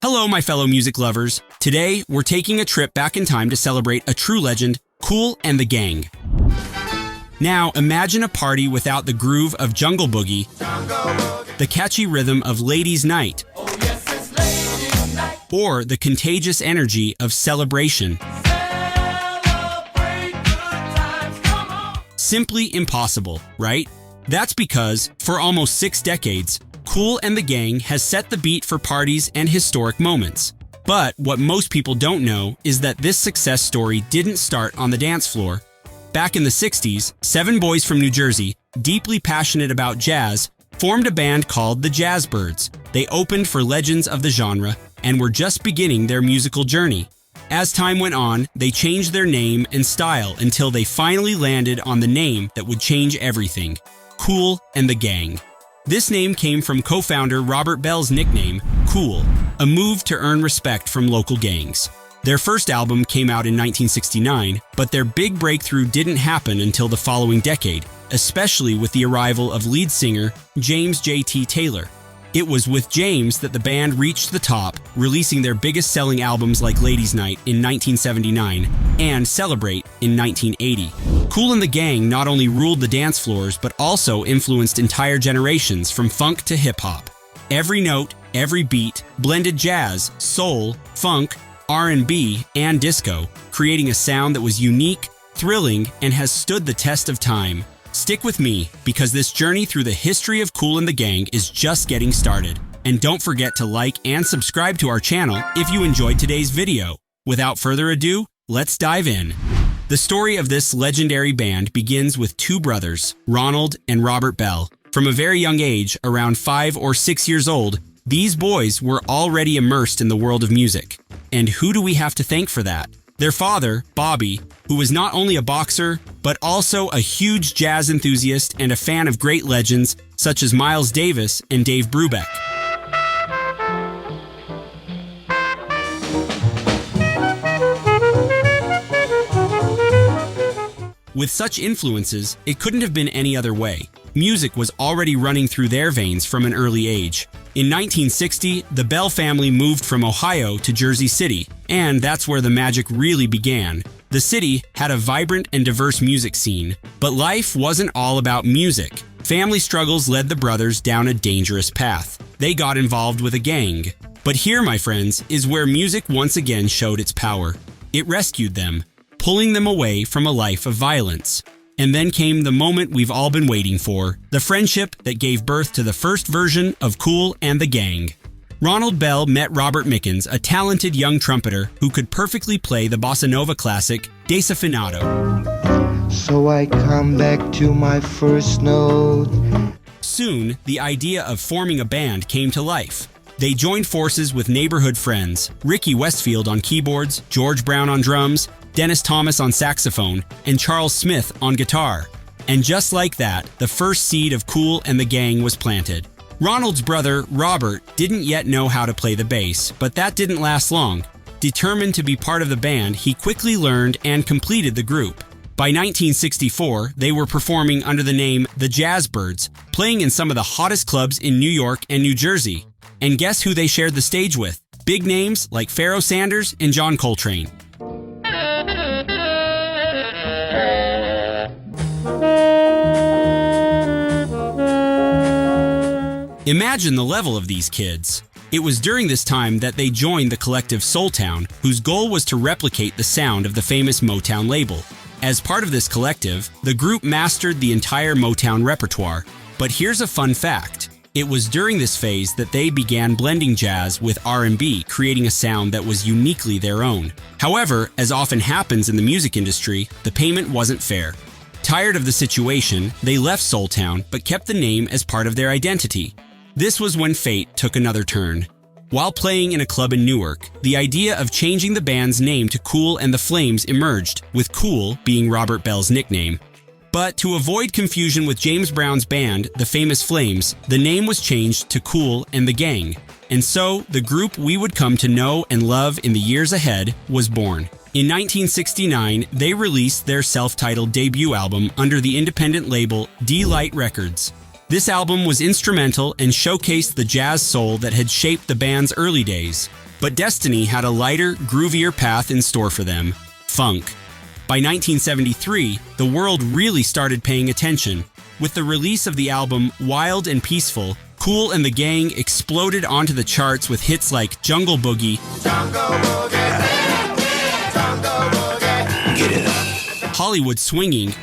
Hello, my fellow music lovers. Today, we're taking a trip back in time to celebrate a true legend, Kool and the Gang. Now, imagine a party without the groove of Jungle Boogie, the catchy rhythm of Ladies' Night, or the contagious energy of Celebration. Simply impossible, right? That's because, for almost 6 decades, Kool and the Gang has set the beat for parties and historic moments. But what most people don't know is that this success story didn't start on the dance floor. Back in the 60s, 7 boys from New Jersey, deeply passionate about jazz, formed a band called the Jazzbirds. They opened for legends of the genre and were just beginning their musical journey. As time went on, they changed their name and style until they finally landed on the name that would change everything: Kool and the Gang. This name came from co-founder Robert Bell's nickname, Kool, a move to earn respect from local gangs. Their first album came out in 1969, but their big breakthrough didn't happen until the following decade, especially with the arrival of lead singer James J.T. Taylor. It was with James that the band reached the top, releasing their biggest-selling albums like Ladies' Night in 1979 and Celebrate in 1980. Kool and the Gang not only ruled the dance floors, but also influenced entire generations from funk to hip-hop. Every note, every beat, blended jazz, soul, funk, R&B, and disco, creating a sound that was unique, thrilling, and has stood the test of time. Stick with me, because this journey through the history of Kool and the Gang is just getting started. And don't forget to like and subscribe to our channel if you enjoyed today's video. Without further ado, let's dive in. The story of this legendary band begins with 2 brothers, Ronald and Robert Bell. From a very young age, around 5 or 6 years old, these boys were already immersed in the world of music. And who do we have to thank for that? Their father, Bobby, who was not only a boxer, but also a huge jazz enthusiast and a fan of great legends such as Miles Davis and Dave Brubeck. With such influences, it couldn't have been any other way. Music was already running through their veins from an early age. In 1960, the Bell family moved from Ohio to Jersey City, and that's where the magic really began. The city had a vibrant and diverse music scene, but life wasn't all about music. Family struggles led the brothers down a dangerous path. They got involved with a gang. But here, my friends, is where music once again showed its power. It rescued them, pulling them away from a life of violence. And then came the moment we've all been waiting for, the friendship that gave birth to the first version of Kool and the Gang. Ronald Bell met Robert Mickens, a talented young trumpeter who could perfectly play the bossa nova classic, Desafinado. So I come back to my first note. Soon, the idea of forming a band came to life. They joined forces with neighborhood friends, Ricky Westfield on keyboards, George Brown on drums, Dennis Thomas on saxophone, and Charles Smith on guitar. And just like that, the first seed of Kool and the Gang was planted. Ronald's brother, Robert, didn't yet know how to play the bass, but that didn't last long. Determined to be part of the band, he quickly learned and completed the group. By 1964, they were performing under the name the Jazzbirds, playing in some of the hottest clubs in New York and New Jersey. And guess who they shared the stage with? Big names like Pharoah Sanders and John Coltrane. Imagine the level of these kids. It was during this time that they joined the collective Soultown, whose goal was to replicate the sound of the famous Motown label. As part of this collective, the group mastered the entire Motown repertoire. But here's a fun fact. It was during this phase that they began blending jazz with R&B, creating a sound that was uniquely their own. However, as often happens in the music industry, the payment wasn't fair. Tired of the situation, they left Soultown but kept the name as part of their identity. This was when fate took another turn. While playing in a club in Newark, the idea of changing the band's name to Kool and the Flames emerged, with Kool being Robert Bell's nickname. But to avoid confusion with James Brown's band, the Famous Flames, the name was changed to Kool and the Gang. And so, the group we would come to know and love in the years ahead was born. In 1969, they released their self-titled debut album under the independent label D-Light Records. This album was instrumental and showcased the jazz soul that had shaped the band's early days. But destiny had a lighter, groovier path in store for them: funk. By 1973, the world really started paying attention. With the release of the album Wild and Peaceful, Kool and the Gang exploded onto the charts with hits like Jungle Boogie, Get it up. Hollywood Swinging,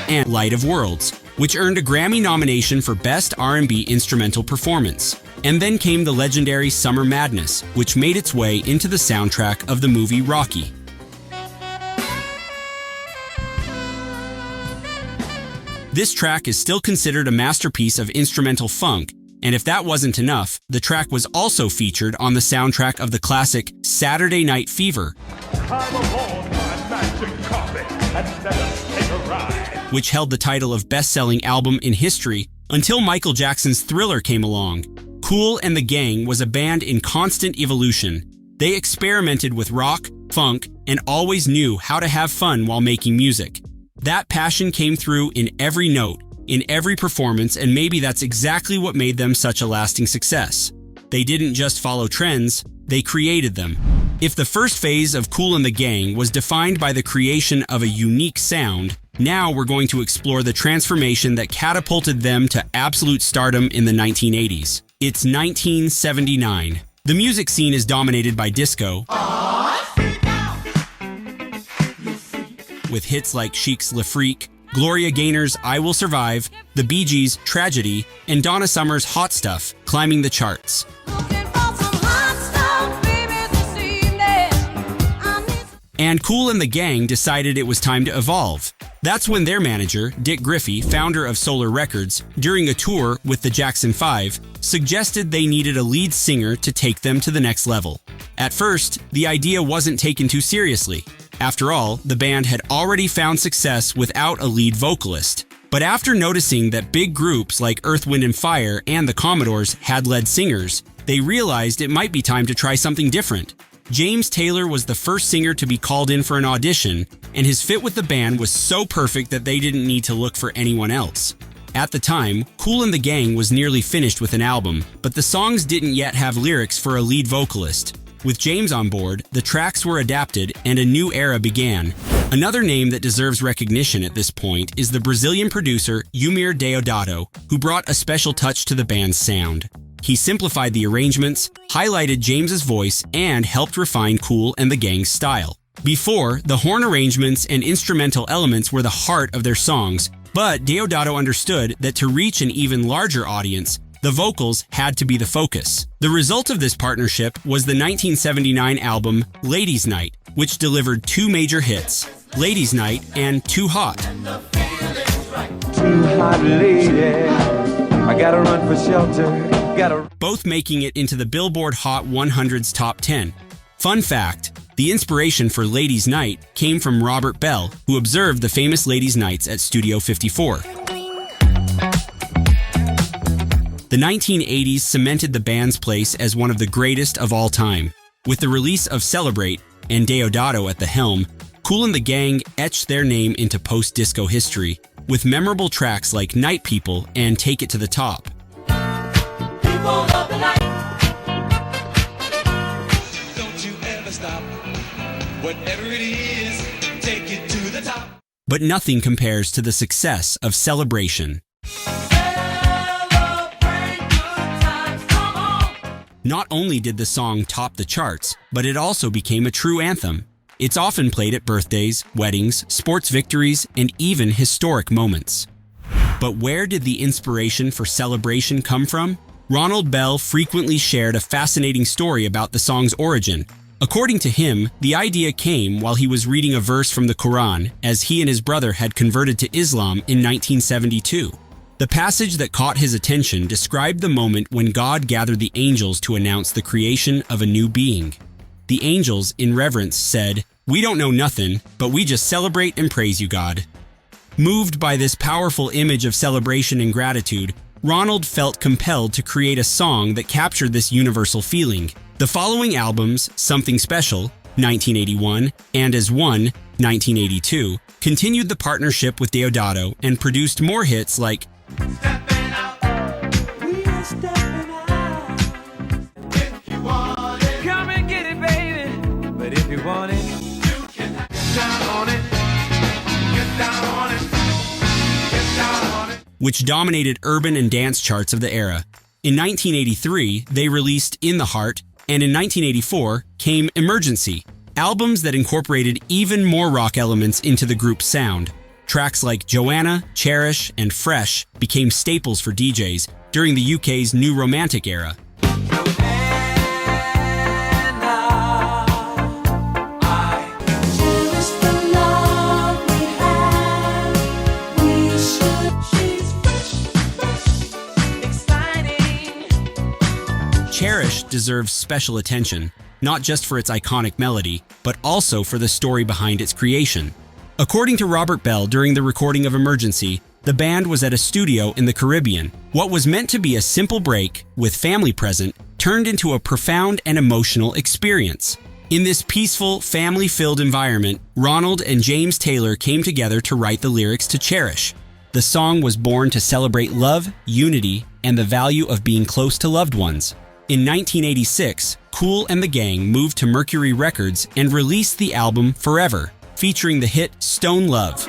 and Light of Worlds, which earned a Grammy nomination for Best R&B Instrumental Performance. And then came the legendary Summer Madness, which made its way into the soundtrack of the movie Rocky. This track is still considered a masterpiece of instrumental funk, and if that wasn't enough, the track was also featured on the soundtrack of the classic Saturday Night Fever, which held the title of best-selling album in history until Michael Jackson's Thriller came along. Kool and the Gang was a band in constant evolution. They experimented with rock, funk, and always knew how to have fun while making music. That passion came through in every note, in every performance, and maybe that's exactly what made them such a lasting success. They didn't just follow trends, they created them. If the first phase of Kool and the Gang was defined by the creation of a unique sound, now we're going to explore the transformation that catapulted them to absolute stardom in the 1980s. It's 1979. The music scene is dominated by disco, with hits like Chic's Le Freak, Gloria Gaynor's I Will Survive, the Bee Gees' Tragedy, and Donna Summer's Hot Stuff climbing the charts. And Kool and the Gang decided it was time to evolve. That's when their manager, Dick Griffey, founder of Solar Records, during a tour with the Jackson 5, suggested they needed a lead singer to take them to the next level. At first, the idea wasn't taken too seriously. After all, the band had already found success without a lead vocalist. But after noticing that big groups like Earth, Wind & Fire and the Commodores had lead singers, they realized it might be time to try something different. James Taylor was the first singer to be called in for an audition, and his fit with the band was so perfect that they didn't need to look for anyone else. At the time, Kool and the Gang was nearly finished with an album, but the songs didn't yet have lyrics for a lead vocalist. With James on board, the tracks were adapted and a new era began. Another name that deserves recognition at this point is the Brazilian producer Eumir Deodato, who brought a special touch to the band's sound. He simplified the arrangements, highlighted James's voice, and helped refine Kool and the Gang's style. Before, the horn arrangements and instrumental elements were the heart of their songs, but Deodato understood that to reach an even larger audience, the vocals had to be the focus. The result of this partnership was the 1979 album Ladies' Night, which delivered two major hits, Ladies' Night and Too Hot. Too hot, lady. I gotta run for shelter. Both making it into the Billboard Hot 100's top 10. Fun fact, the inspiration for Ladies' Night came from Robert Bell, who observed the famous Ladies' Nights at Studio 54. The 1980s cemented the band's place as one of the greatest of all time. With the release of Celebrate and Deodato at the helm, Kool and the Gang etched their name into post-disco history, with memorable tracks like Night People and Take It to the Top. Don't you ever stop. Whatever it is, take it to the top. But nothing compares to the success of Celebration. Not only did the song top the charts, but it also became a true anthem. It's often played at birthdays, weddings, sports victories, and even historic moments. But where did the inspiration for Celebration come from? Ronald Bell frequently shared a fascinating story about the song's origin. According to him, the idea came while he was reading a verse from the Quran, as he and his brother had converted to Islam in 1972. The passage that caught his attention described the moment when God gathered the angels to announce the creation of a new being. The angels, in reverence, said, "We don't know nothing, but we just celebrate and praise you, God." Moved by this powerful image of celebration and gratitude, Ronald felt compelled to create a song that captured this universal feeling. The following albums, Something Special, 1981, and As One, 1982, continued the partnership with Deodato and produced more hits like Stepping out. We are stepping out. If you want it, Come and get it, baby. But if you want it, you can get down on it. Get down on it. Get down on it. which dominated urban and dance charts of the era. In 1983, they released In the Heart, and in 1984 came Emergency, albums that incorporated even more rock elements into the group's sound. Tracks like Joanna, Cherish, and Fresh became staples for DJs during the UK's New Romantic era. Cherish the love we have. We should. She's fresh, exciting. Cherish deserves special attention, not just for its iconic melody, but also for the story behind its creation. According to Robert Bell, during the recording of Emergency, the band was at a studio in the Caribbean. What was meant to be a simple break, with family present, turned into a profound and emotional experience. In this peaceful, family-filled environment, Ronald and James Taylor came together to write the lyrics to Cherish. The song was born to celebrate love, unity, and the value of being close to loved ones. In 1986, Kool and the Gang moved to Mercury Records and released the album Forever, featuring the hit Stone Love.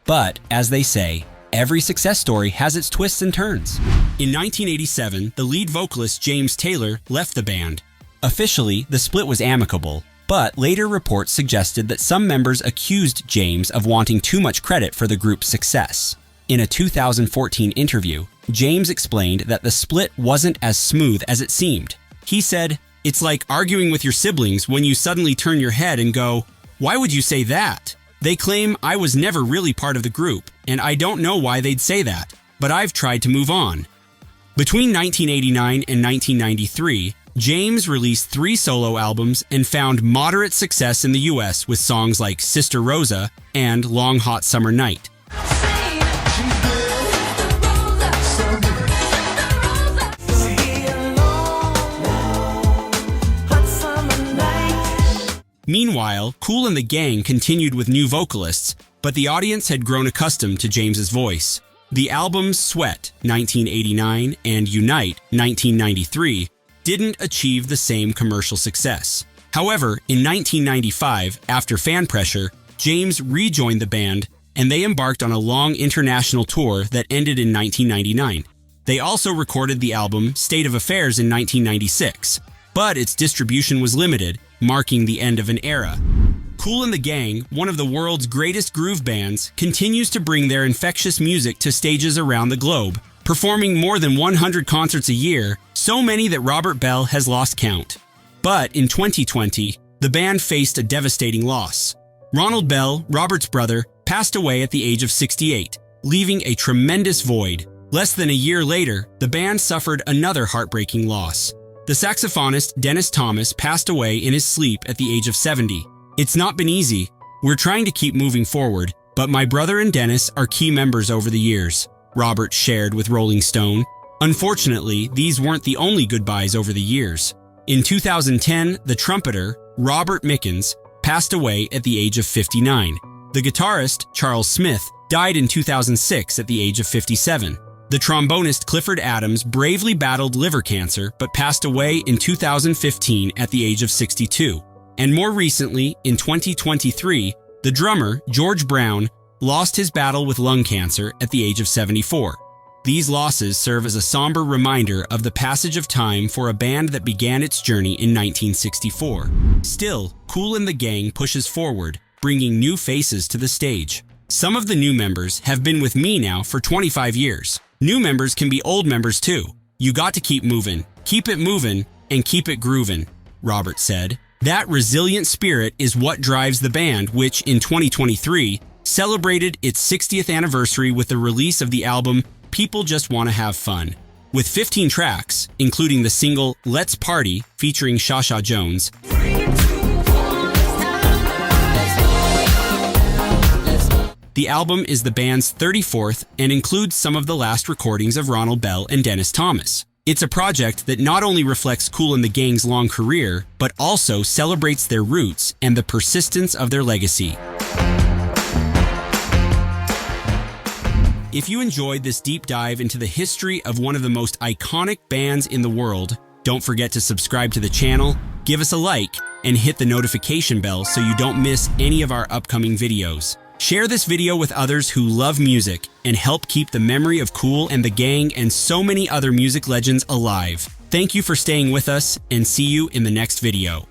But, as they say, every success story has its twists and turns. In 1987, the lead vocalist James Taylor left the band. Officially, the split was amicable, but later reports suggested that some members accused James of wanting too much credit for the group's success. In a 2014 interview, James explained that the split wasn't as smooth as it seemed. He said, "It's like arguing with your siblings when you suddenly turn your head and go, 'Why would you say that?' They claim I was never really part of the group, and I don't know why they'd say that, but I've tried to move on." Between 1989 and 1993, James released 3 solo albums and found moderate success in the US with songs like Sister Rosa and Long Hot Summer Night. Meanwhile, Kool and the Gang continued with new vocalists, but the audience had grown accustomed to James's voice. The albums Sweat, 1989, and Unite, 1993, didn't achieve the same commercial success. However, in 1995, after fan pressure, James rejoined the band, and they embarked on a long international tour that ended in 1999. They also recorded the album State of Affairs in 1996, but its distribution was limited, marking the end of an era. Kool and the Gang, one of the world's greatest groove bands, continues to bring their infectious music to stages around the globe, performing more than 100 concerts a year, so many that Robert Bell has lost count. But in 2020, the band faced a devastating loss. Ronald Bell, Robert's brother, passed away at the age of 68, leaving a tremendous void. Less than a year later, the band suffered another heartbreaking loss. The saxophonist Dennis Thomas passed away in his sleep at the age of 70. "It's not been easy. We're trying to keep moving forward, but my brother and Dennis are key members over the years," Robert shared with Rolling Stone. Unfortunately, these weren't the only goodbyes over the years. In 2010, the trumpeter, Robert Mickens, passed away at the age of 59. The guitarist, Charles Smith, died in 2006 at the age of 57. The trombonist Clifford Adams bravely battled liver cancer but passed away in 2015 at the age of 62. And more recently, in 2023, the drummer, George Brown, lost his battle with lung cancer at the age of 74. These losses serve as a somber reminder of the passage of time for a band that began its journey in 1964. Still, Kool and the Gang pushes forward, bringing new faces to the stage. Some of the new members have been with me now for 25 years. New members can be old members too. You got to keep moving, and keep it groovin', Robert said. That resilient spirit is what drives the band, which in 2023 celebrated its 60th anniversary with the release of the album People Just Want to Have Fun. With 15 tracks, including the single Let's Party featuring Shasha Jones, the album is the band's 34th and includes some of the last recordings of Ronald Bell and Dennis Thomas. It's a project that not only reflects Kool and the Gang's long career, but also celebrates their roots and the persistence of their legacy. If you enjoyed this deep dive into the history of one of the most iconic bands in the world, don't forget to subscribe to the channel, give us a like, and hit the notification bell so you don't miss any of our upcoming videos. Share this video with others who love music and help keep the memory of Kool and the Gang and so many other music legends alive. Thank you for staying with us, and see you in the next video.